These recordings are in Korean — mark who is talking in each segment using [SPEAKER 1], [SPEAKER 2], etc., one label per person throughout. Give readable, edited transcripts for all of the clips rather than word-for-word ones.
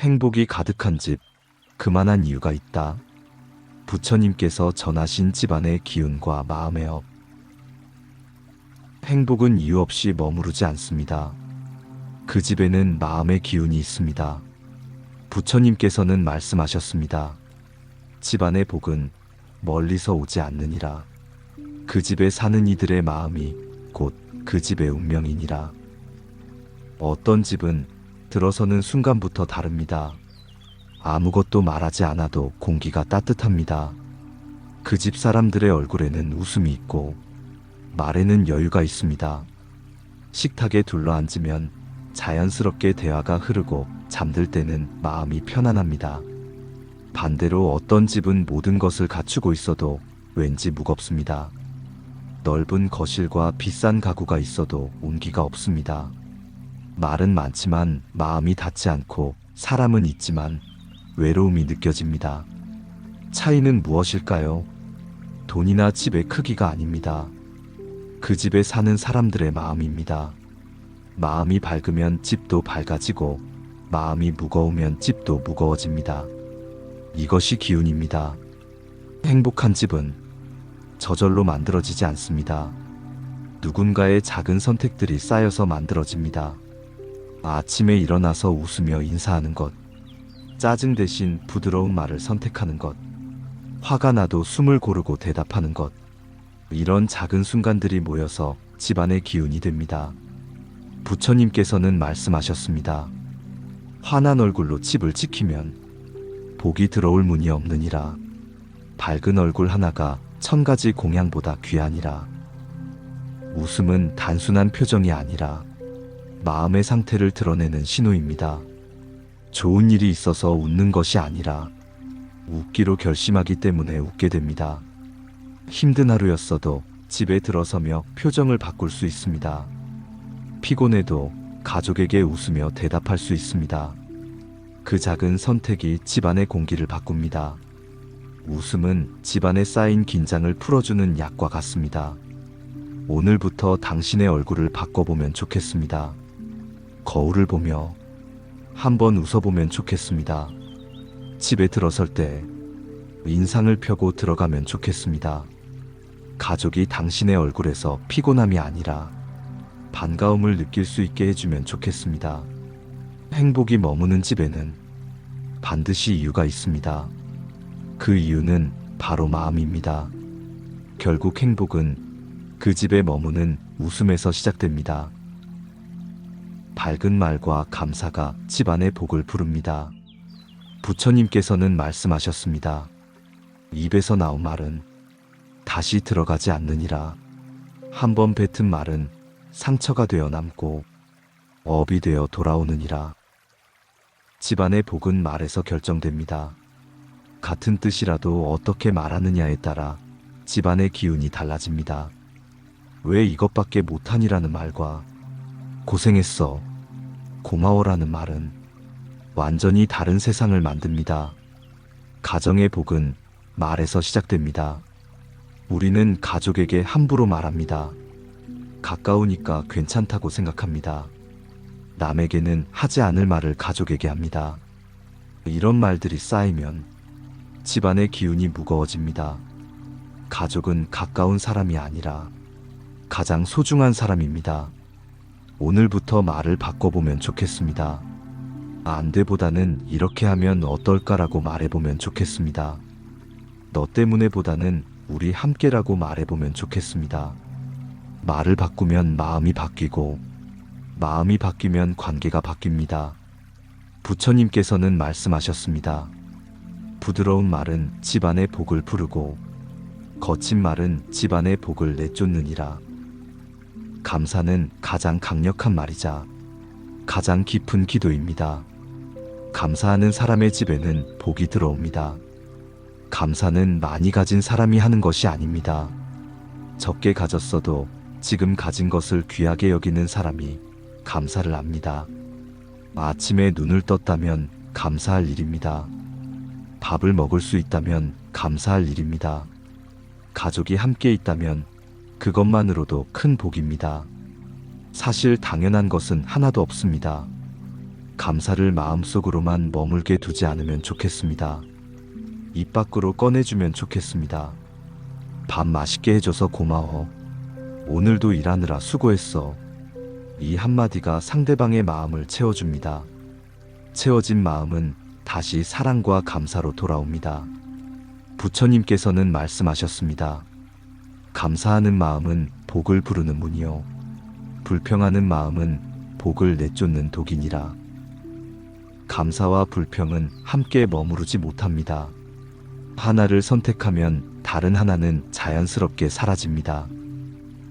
[SPEAKER 1] 행복이 가득한 집, 그만한 이유가 있다. 부처님께서 전하신 집안의 기운과 마음의 업. 행복은 이유 없이 머무르지 않습니다. 그 집에는 마음의 기운이 있습니다. 부처님께서는 말씀하셨습니다. 집안의 복은 멀리서 오지 않느니라. 그 집에 사는 이들의 마음이 곧 그 집의 운명이니라. 어떤 집은 들어서는 순간부터 다릅니다. 아무것도 말하지 않아도 공기가 따뜻합니다. 그 집 사람들의 얼굴에는 웃음이 있고 말에는 여유가 있습니다. 식탁에 둘러앉으면 자연스럽게 대화가 흐르고 잠들 때는 마음이 편안합니다. 반대로 어떤 집은 모든 것을 갖추고 있어도 왠지 무겁습니다. 넓은 거실과 비싼 가구가 있어도 온기가 없습니다. 말은 많지만 마음이 닿지 않고 사람은 있지만 외로움이 느껴집니다. 차이는 무엇일까요? 돈이나 집의 크기가 아닙니다. 그 집에 사는 사람들의 마음입니다. 마음이 밝으면 집도 밝아지고 마음이 무거우면 집도 무거워집니다. 이것이 기운입니다. 행복한 집은 저절로 만들어지지 않습니다. 누군가의 작은 선택들이 쌓여서 만들어집니다. 아침에 일어나서 웃으며 인사하는 것, 짜증 대신 부드러운 말을 선택하는 것, 화가 나도 숨을 고르고 대답하는 것, 이런 작은 순간들이 모여서 집안의 기운이 됩니다. 부처님께서는 말씀하셨습니다. 환한 얼굴로 집을 지키면 복이 들어올 문이 없느니라. 밝은 얼굴 하나가 1000가지 공양보다 귀하니라. 웃음은 단순한 표정이 아니라 마음의 상태를 드러내는 신호입니다. 좋은 일이 있어서 웃는 것이 아니라 웃기로 결심하기 때문에 웃게 됩니다. 힘든 하루였어도 집에 들어서며 표정을 바꿀 수 있습니다. 피곤해도 가족에게 웃으며 대답할 수 있습니다. 그 작은 선택이 집안의 공기를 바꿉니다. 웃음은 집안에 쌓인 긴장을 풀어주는 약과 같습니다. 오늘부터 당신의 얼굴을 바꿔보면 좋겠습니다. 거울을 보며 한번 웃어보면 좋겠습니다. 집에 들어설 때 인상을 펴고 들어가면 좋겠습니다. 가족이 당신의 얼굴에서 피곤함이 아니라 반가움을 느낄 수 있게 해주면 좋겠습니다. 행복이 머무는 집에는 반드시 이유가 있습니다. 그 이유는 바로 마음입니다. 결국 행복은 그 집에 머무는 웃음에서 시작됩니다. 밝은 말과 감사가 집안의 복을 부릅니다. 부처님께서는 말씀하셨습니다. 입에서 나온 말은 다시 들어가지 않느니라. 한번 뱉은 말은 상처가 되어 남고 업이 되어 돌아오느니라. 집안의 복은 말에서 결정됩니다. 같은 뜻이라도 어떻게 말하느냐에 따라 집안의 기운이 달라집니다. 왜 이것밖에 못하니라는 말과 고생했어, 고마워라는 말은 완전히 다른 세상을 만듭니다. 가정의 복은 말에서 시작됩니다. 우리는 가족에게 함부로 말합니다. 가까우니까 괜찮다고 생각합니다. 남에게는 하지 않을 말을 가족에게 합니다. 이런 말들이 쌓이면 집안의 기운이 무거워집니다. 가족은 가까운 사람이 아니라 가장 소중한 사람입니다. 오늘부터 말을 바꿔보면 좋겠습니다. 안 돼보다는 이렇게 하면 어떨까라고 말해보면 좋겠습니다. 너 때문에 보다는 우리 함께라고 말해보면 좋겠습니다. 말을 바꾸면 마음이 바뀌고 마음이 바뀌면 관계가 바뀝니다. 부처님께서는 말씀하셨습니다. 부드러운 말은 집안의 복을 부르고 거친 말은 집안의 복을 내쫓느니라. 감사는 가장 강력한 말이자 가장 깊은 기도입니다. 감사하는 사람의 집에는 복이 들어옵니다. 감사는 많이 가진 사람이 하는 것이 아닙니다. 적게 가졌어도 지금 가진 것을 귀하게 여기는 사람이 감사를 합니다. 아침에 눈을 떴다면 감사할 일입니다. 밥을 먹을 수 있다면 감사할 일입니다. 가족이 함께 있다면 그것만으로도 큰 복입니다. 사실 당연한 것은 하나도 없습니다. 감사를 마음속으로만 머물게 두지 않으면 좋겠습니다. 입 밖으로 꺼내주면 좋겠습니다. 밥 맛있게 해줘서 고마워. 오늘도 일하느라 수고했어. 이 한마디가 상대방의 마음을 채워줍니다. 채워진 마음은 다시 사랑과 감사로 돌아옵니다. 부처님께서는 말씀하셨습니다. 감사하는 마음은 복을 부르는 문이요. 불평하는 마음은 복을 내쫓는 독이니라. 감사와 불평은 함께 머무르지 못합니다. 하나를 선택하면 다른 하나는 자연스럽게 사라집니다.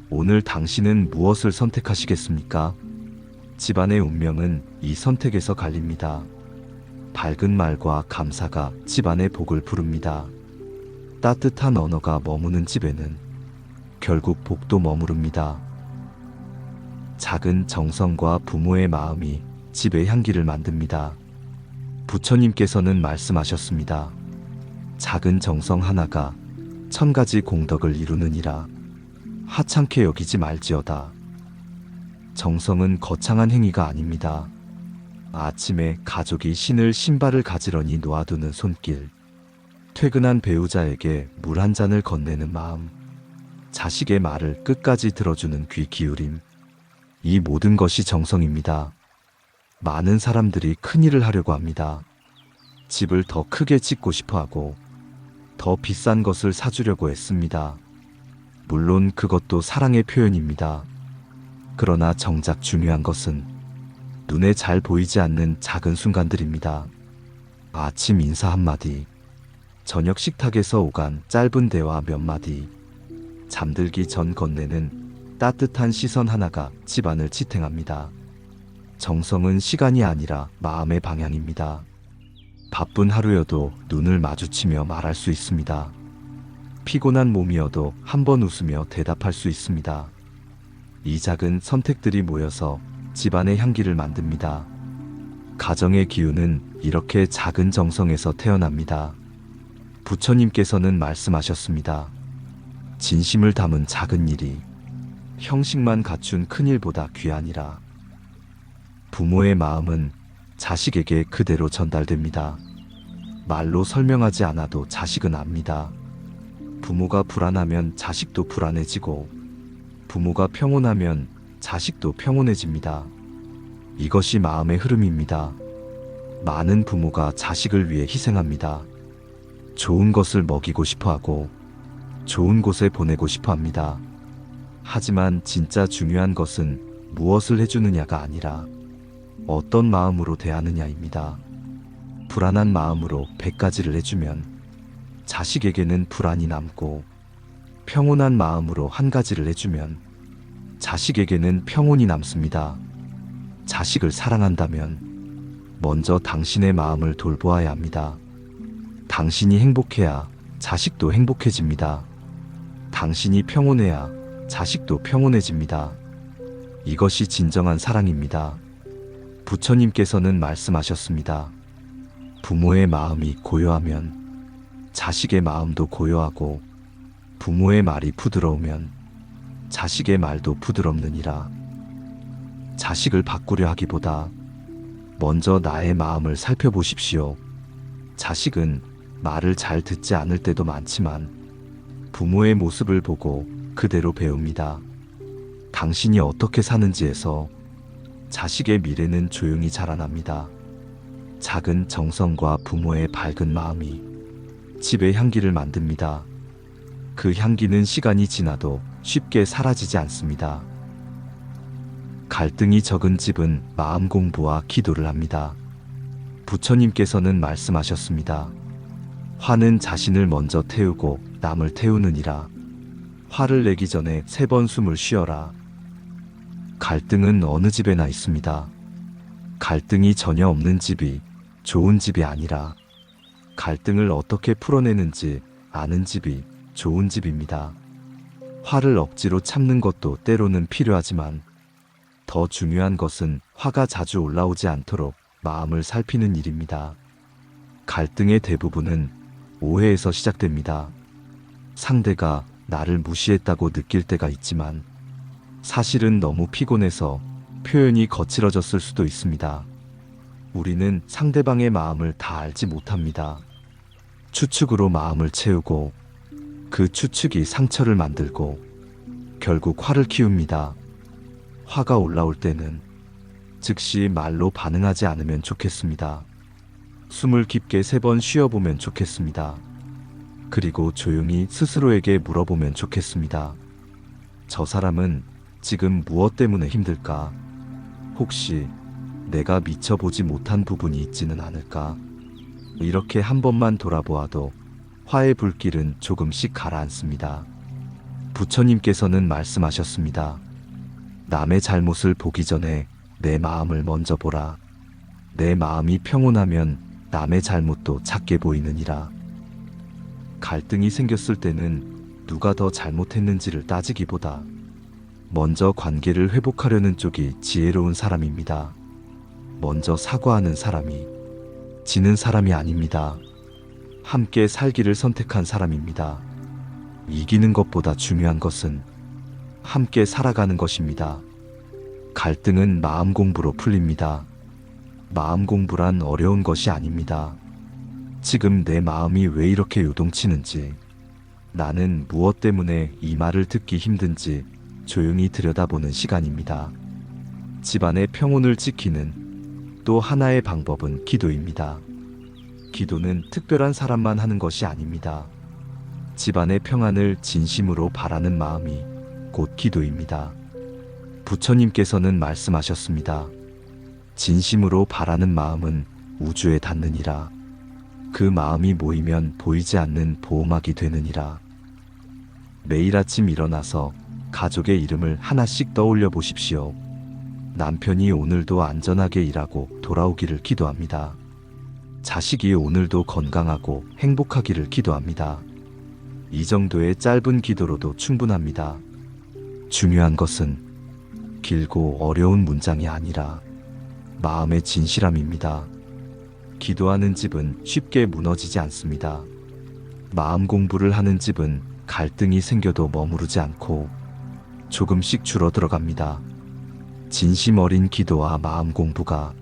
[SPEAKER 1] 오늘 당신은 무엇을 선택하시겠습니까? 집안의 운명은 이 선택에서 갈립니다. 밝은 말과 감사가 집안의 복을 부릅니다. 따뜻한 언어가 머무는 집에는 결국 복도 머무릅니다. 작은 정성과 부모의 마음이 집의 향기를 만듭니다. 부처님께서는 말씀하셨습니다. 작은 정성 하나가 1000가지 공덕을 이루느니라. 하찮게 여기지 말지어다. 정성은 거창한 행위가 아닙니다. 아침에 가족이 신을 신발을 가지런히 놓아두는 손길, 퇴근한 배우자에게 물 한 잔을 건네는 마음, 자식의 말을 끝까지 들어주는 귀 기울임, 이 모든 것이 정성입니다. 많은 사람들이 큰일을 하려고 합니다. 집을 더 크게 짓고 싶어 하고 더 비싼 것을 사주려고 했습니다. 물론 그것도 사랑의 표현입니다. 그러나 정작 중요한 것은 눈에 잘 보이지 않는 작은 순간들입니다. 아침 인사 한마디, 저녁 식탁에서 오간 짧은 대화 몇 마디, 잠들기 전 건네는 따뜻한 시선 하나가 집안을 지탱합니다. 정성은 시간이 아니라 마음의 방향입니다. 바쁜 하루여도 눈을 마주치며 말할 수 있습니다. 피곤한 몸이어도 한 번 웃으며 대답할 수 있습니다. 이 작은 선택들이 모여서 집안의 향기를 만듭니다. 가정의 기운은 이렇게 작은 정성에서 태어납니다. 부처님께서는 말씀하셨습니다. 진심을 담은 작은 일이 형식만 갖춘 큰 일보다 귀하니라. 부모의 마음은 자식에게 그대로 전달됩니다. 말로 설명하지 않아도 자식은 압니다. 부모가 불안하면 자식도 불안해지고, 부모가 평온하면 자식도 평온해집니다. 이것이 마음의 흐름입니다. 많은 부모가 자식을 위해 희생합니다. 좋은 것을 먹이고 싶어 하고, 좋은 곳에 보내고 싶어 합니다. 하지만 진짜 중요한 것은 무엇을 해주느냐가 아니라 어떤 마음으로 대하느냐입니다. 불안한 마음으로 100가지를 해주면 자식에게는 불안이 남고, 평온한 마음으로 한 가지를 해주면 자식에게는 평온이 남습니다. 자식을 사랑한다면 먼저 당신의 마음을 돌보아야 합니다. 당신이 행복해야 자식도 행복해집니다. 당신이 평온해야 자식도 평온해집니다. 이것이 진정한 사랑입니다. 부처님께서는 말씀하셨습니다. 부모의 마음이 고요하면 자식의 마음도 고요하고, 부모의 말이 부드러우면 자식의 말도 부드럽느니라. 자식을 바꾸려 하기보다 먼저 나의 마음을 살펴보십시오. 자식은 말을 잘 듣지 않을 때도 많지만 부모의 모습을 보고 그대로 배웁니다. 당신이 어떻게 사는지에서 자식의 미래는 조용히 자라납니다. 작은 정성과 부모의 밝은 마음이 집의 향기를 만듭니다. 그 향기는 시간이 지나도 쉽게 사라지지 않습니다. 갈등이 적은 집은 마음 공부와 기도를 합니다. 부처님께서는 말씀하셨습니다. 화는 자신을 먼저 태우고 남을 태우느니라. 화를 내기 전에 3번 숨을 쉬어라. 갈등은 어느 집에나 있습니다. 갈등이 전혀 없는 집이 좋은 집이 아니라, 갈등을 어떻게 풀어내는지 아는 집이 좋은 집입니다. 화를 억지로 참는 것도 때로는 필요하지만 더 중요한 것은 화가 자주 올라오지 않도록 마음을 살피는 일입니다. 갈등의 대부분은 오해에서 시작됩니다. 상대가 나를 무시했다고 느낄 때가 있지만 사실은 너무 피곤해서 표현이 거칠어졌을 수도 있습니다. 우리는 상대방의 마음을 다 알지 못합니다. 추측으로 마음을 채우고 그 추측이 상처를 만들고 결국 화를 키웁니다. 화가 올라올 때는 즉시 말로 반응하지 않으면 좋겠습니다. 숨을 깊게 3번 쉬어보면 좋겠습니다. 그리고 조용히 스스로에게 물어보면 좋겠습니다. 저 사람은 지금 무엇 때문에 힘들까? 혹시 내가 미처 보지 못한 부분이 있지는 않을까? 이렇게 한 번만 돌아보아도 화의 불길은 조금씩 가라앉습니다. 부처님께서는 말씀하셨습니다. 남의 잘못을 보기 전에 내 마음을 먼저 보라. 내 마음이 평온하면 남의 잘못도 작게 보이느니라. 갈등이 생겼을 때는 누가 더 잘못했는지를 따지기보다 먼저 관계를 회복하려는 쪽이 지혜로운 사람입니다. 먼저 사과하는 사람이 지는 사람이 아닙니다. 함께 살기를 선택한 사람입니다. 이기는 것보다 중요한 것은 함께 살아가는 것입니다. 갈등은 마음 공부로 풀립니다. 마음 공부란 어려운 것이 아닙니다. 지금 내 마음이 왜 이렇게 요동치는지, 나는 무엇 때문에 이 말을 듣기 힘든지 조용히 들여다보는 시간입니다. 집안의 평온을 지키는 또 하나의 방법은 기도입니다. 기도는 특별한 사람만 하는 것이 아닙니다. 집안의 평안을 진심으로 바라는 마음이 곧 기도입니다. 부처님께서는 말씀하셨습니다. 진심으로 바라는 마음은 우주에 닿느니라. 그 마음이 모이면 보이지 않는 보호막이 되느니라. 매일 아침 일어나서 가족의 이름을 하나씩 떠올려 보십시오. 남편이 오늘도 안전하게 일하고 돌아오기를 기도합니다. 자식이 오늘도 건강하고 행복하기를 기도합니다. 이 정도의 짧은 기도로도 충분합니다. 중요한 것은 길고 어려운 문장이 아니라 마음의 진실함입니다. 기도하는 집은 쉽게 무너지지 않습니다. 마음 공부를 하는 집은 갈등이 생겨도 머무르지 않고 조금씩 줄어들어갑니다. 진심 어린 기도와 마음 공부가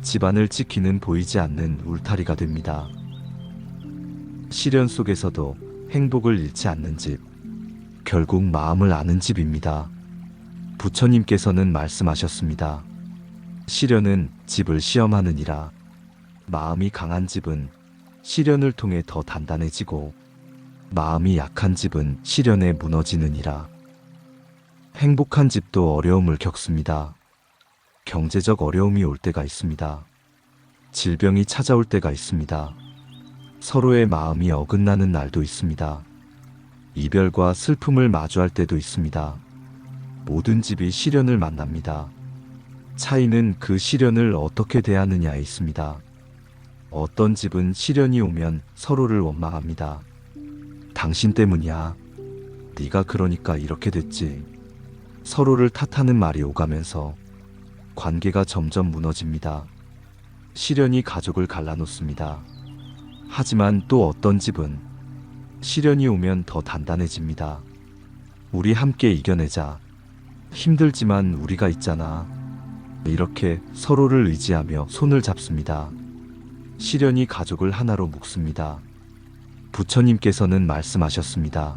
[SPEAKER 1] 집안을 지키는 보이지 않는 울타리가 됩니다. 시련 속에서도 행복을 잃지 않는 집, 결국 마음을 아는 집입니다. 부처님께서는 말씀하셨습니다. 시련은 집을 시험하느니라. 마음이 강한 집은 시련을 통해 더 단단해지고 마음이 약한 집은 시련에 무너지느니라. 행복한 집도 어려움을 겪습니다. 경제적 어려움이 올 때가 있습니다. 질병이 찾아올 때가 있습니다. 서로의 마음이 어긋나는 날도 있습니다. 이별과 슬픔을 마주할 때도 있습니다. 모든 집이 시련을 만납니다. 차이는 그 시련을 어떻게 대하느냐에 있습니다. 어떤 집은 시련이 오면 서로를 원망합니다. 당신 때문이야. 네가 그러니까 이렇게 됐지. 서로를 탓하는 말이 오가면서 관계가 점점 무너집니다. 시련이 가족을 갈라놓습니다. 하지만 또 어떤 집은 시련이 오면 더 단단해집니다. 우리 함께 이겨내자. 힘들지만 우리가 있잖아. 이렇게 서로를 의지하며 손을 잡습니다. 시련이 가족을 하나로 묶습니다. 부처님께서는 말씀하셨습니다.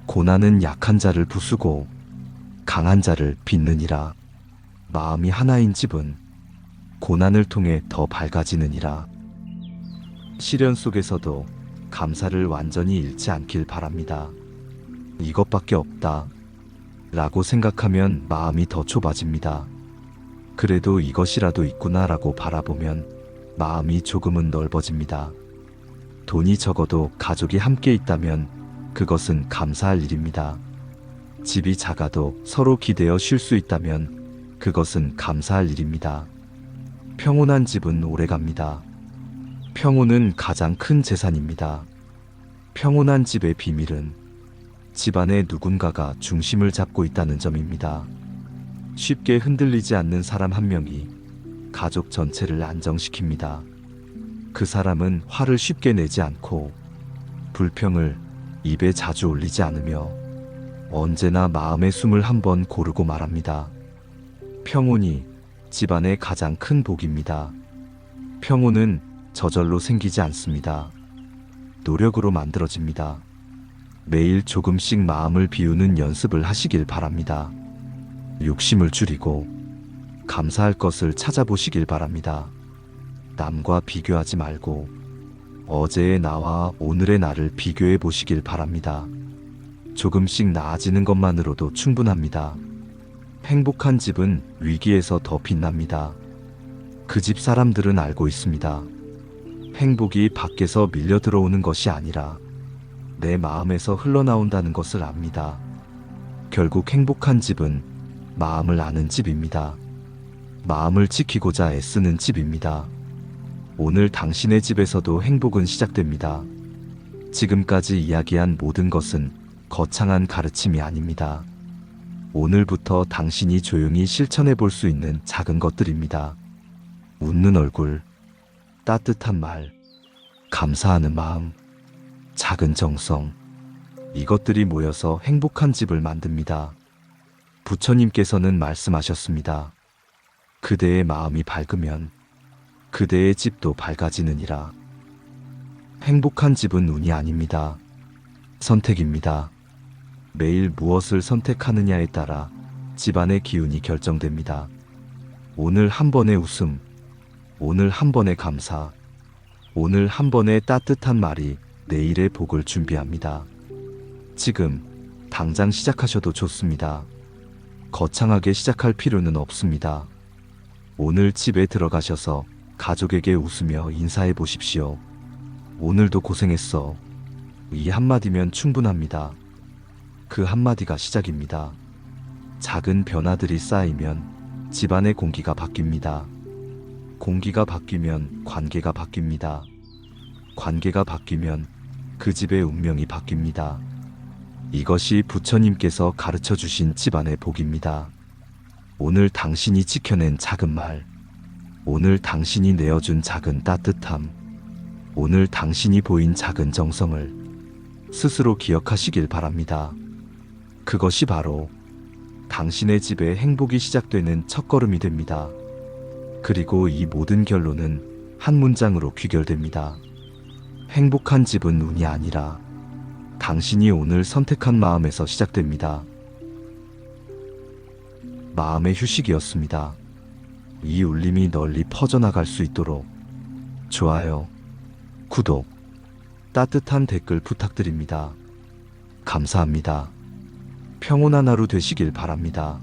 [SPEAKER 1] 고난은 약한 자를 부수고 강한 자를 빚느니라. 마음이 하나인 집은 고난을 통해 더 밝아지느니라. 시련 속에서도 감사를 완전히 잃지 않길 바랍니다. 이것밖에 없다 라고 생각하면 마음이 더 좁아집니다. 그래도 이것이라도 있구나 라고 바라보면 마음이 조금은 넓어집니다. 돈이 적어도 가족이 함께 있다면 그것은 감사할 일입니다. 집이 작아도 서로 기대어 쉴 수 있다면 그것은 감사할 일입니다. 평온한 집은 오래갑니다. 평온은 가장 큰 재산입니다. 평온한 집의 비밀은 집안에 누군가가 중심을 잡고 있다는 점입니다. 쉽게 흔들리지 않는 사람 한 명이 가족 전체를 안정시킵니다. 그 사람은 화를 쉽게 내지 않고 불평을 입에 자주 올리지 않으며 언제나 마음의 숨을 한번 고르고 말합니다. 평온이 집안의 가장 큰 복입니다. 평온은 저절로 생기지 않습니다. 노력으로 만들어집니다. 매일 조금씩 마음을 비우는 연습을 하시길 바랍니다. 욕심을 줄이고 감사할 것을 찾아보시길 바랍니다. 남과 비교하지 말고 어제의 나와 오늘의 나를 비교해 보시길 바랍니다. 조금씩 나아지는 것만으로도 충분합니다. 행복한 집은 위기에서 더 빛납니다. 그 집 사람들은 알고 있습니다. 행복이 밖에서 밀려 들어오는 것이 아니라 내 마음에서 흘러나온다는 것을 압니다. 결국 행복한 집은 마음을 아는 집입니다. 마음을 지키고자 애쓰는 집입니다. 오늘 당신의 집에서도 행복은 시작됩니다. 지금까지 이야기한 모든 것은 거창한 가르침이 아닙니다. 오늘부터 당신이 조용히 실천해 볼 수 있는 작은 것들입니다. 웃는 얼굴, 따뜻한 말, 감사하는 마음, 작은 정성, 이것들이 모여서 행복한 집을 만듭니다. 부처님께서는 말씀하셨습니다. 그대의 마음이 밝으면 그대의 집도 밝아지느니라. 행복한 집은 운이 아닙니다. 선택입니다. 매일 무엇을 선택하느냐에 따라 집안의 기운이 결정됩니다. 오늘 한 번의 웃음, 오늘 한 번의 감사, 오늘 한 번의 따뜻한 말이 내일의 복을 준비합니다. 지금 당장 시작하셔도 좋습니다. 거창하게 시작할 필요는 없습니다. 오늘 집에 들어가셔서 가족에게 웃으며 인사해 보십시오. 오늘도 고생했어. 이 한마디면 충분합니다. 그 한마디가 시작입니다. 작은 변화들이 쌓이면 집안의 공기가 바뀝니다. 공기가 바뀌면 관계가 바뀝니다. 관계가 바뀌면 그 집의 운명이 바뀝니다. 이것이 부처님께서 가르쳐 주신 집안의 복입니다. 오늘 당신이 지켜낸 작은 말, 오늘 당신이 내어준 작은 따뜻함, 오늘 당신이 보인 작은 정성을 스스로 기억하시길 바랍니다. 그것이 바로 당신의 집에 행복이 시작되는 첫걸음이 됩니다. 그리고 이 모든 결론은 한 문장으로 귀결됩니다. 행복한 집은 운이 아니라 당신이 오늘 선택한 마음에서 시작됩니다. 마음의 휴식이었습니다. 이 울림이 널리 퍼져나갈 수 있도록 좋아요, 구독, 따뜻한 댓글 부탁드립니다. 감사합니다. 평온한 하루 되시길 바랍니다.